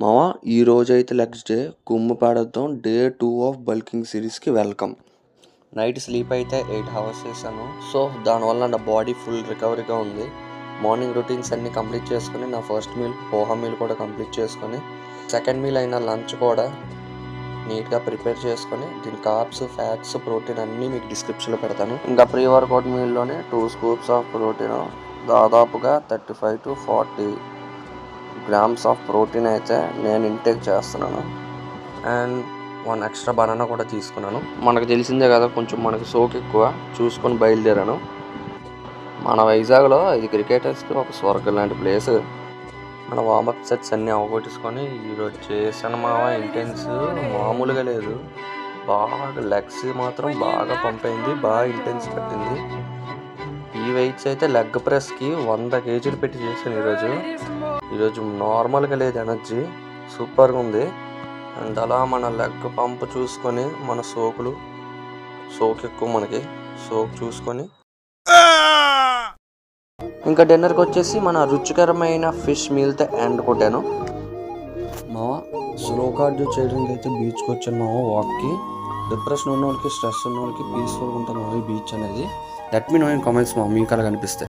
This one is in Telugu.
మావా ఈ రోజైతే నెక్స్ట్ డే కుమ్ము పాడేద్దాం. డే 2 ఆఫ్ బల్కింగ్ సిరీస్కి వెల్కమ్. నైట్ స్లీప్ అయితే 8 అవర్స్ చేశాను. సో దానివల్ల నా బాడీ ఫుల్ రికవరీగా ఉంది. మార్నింగ్ రొటీన్స్ అన్నీ కంప్లీట్ చేసుకుని నా ఫస్ట్ మీల్ పోహా మీల్ కూడా కంప్లీట్ చేసుకొని సెకండ్ మీల్ అయిన లంచ్ కూడా నీట్గా ప్రిపేర్ చేసుకొని దీని కార్బ్స్ ఫ్యాట్స్ ప్రోటీన్ అన్నీ మీకు డిస్క్రిప్షన్లో పెడతాను. ఇంకా ప్రీ వర్కౌట్ మీల్లోనే 2 స్కూప్స్ ఆఫ్ ప్రోటీన్ దాదాపుగా 35 to 40 గ్రామ్స్ ఆఫ్ ప్రోటీన్ అయితే నేను ఇంటేక్ చేస్తున్నాను. అండ్ 1 ఎక్స్ట్రా బనానా కూడా తీసుకున్నాను. మనకు తెలిసిందే కదా, కొంచెం మనకి సోక్ ఎక్కువ చూసుకొని బయలుదేరాను. మన వైజాగ్లో ఇది క్రికెటర్స్కి ఒక స్వర్గం లాంటి ప్లేస్. మన వార్మప్ సెట్స్ అన్నీ అవగొట్టేసుకొని ఈరోజు చేసిన ఇంటెన్స్ మామూలుగా లేదు. బాగా లెగ్స్ మాత్రం బాగా పంపైంది, బాగా ఇంటెన్స్ పెట్టింది. ఈ వెయిట్స్ అయితే లెగ్ ప్రెస్కి 100 kgs పెట్టి చేశాను ఈరోజు నార్మల్గా లేదు, ఎనర్జీ సూపర్గా ఉంది. అండ్ అలా మన లెగ్ పంప్ చూసుకొని మన సోక్ ఎక్కువ, మనకి సోక్ చూసుకొని ఇంకా డిన్నర్కి వచ్చేసి మన రుచికరమైన ఫిష్ మీల్తో ఎండ్ కొట్టాను. మావా స్లో కార్డియో చేయడానికి అయితే బీచ్కి వచ్చాను మావా వాక్కి. డిప్రెషన్ ఉన్న వాళ్ళకి, స్ట్రెస్ ఉన్న వాళ్ళకి పీస్ఫుల్గా ఉంటుంది మావా ఈ బీచ్ అనేది. Let me know in comments మావా మీకు అలా కనిపిస్తే.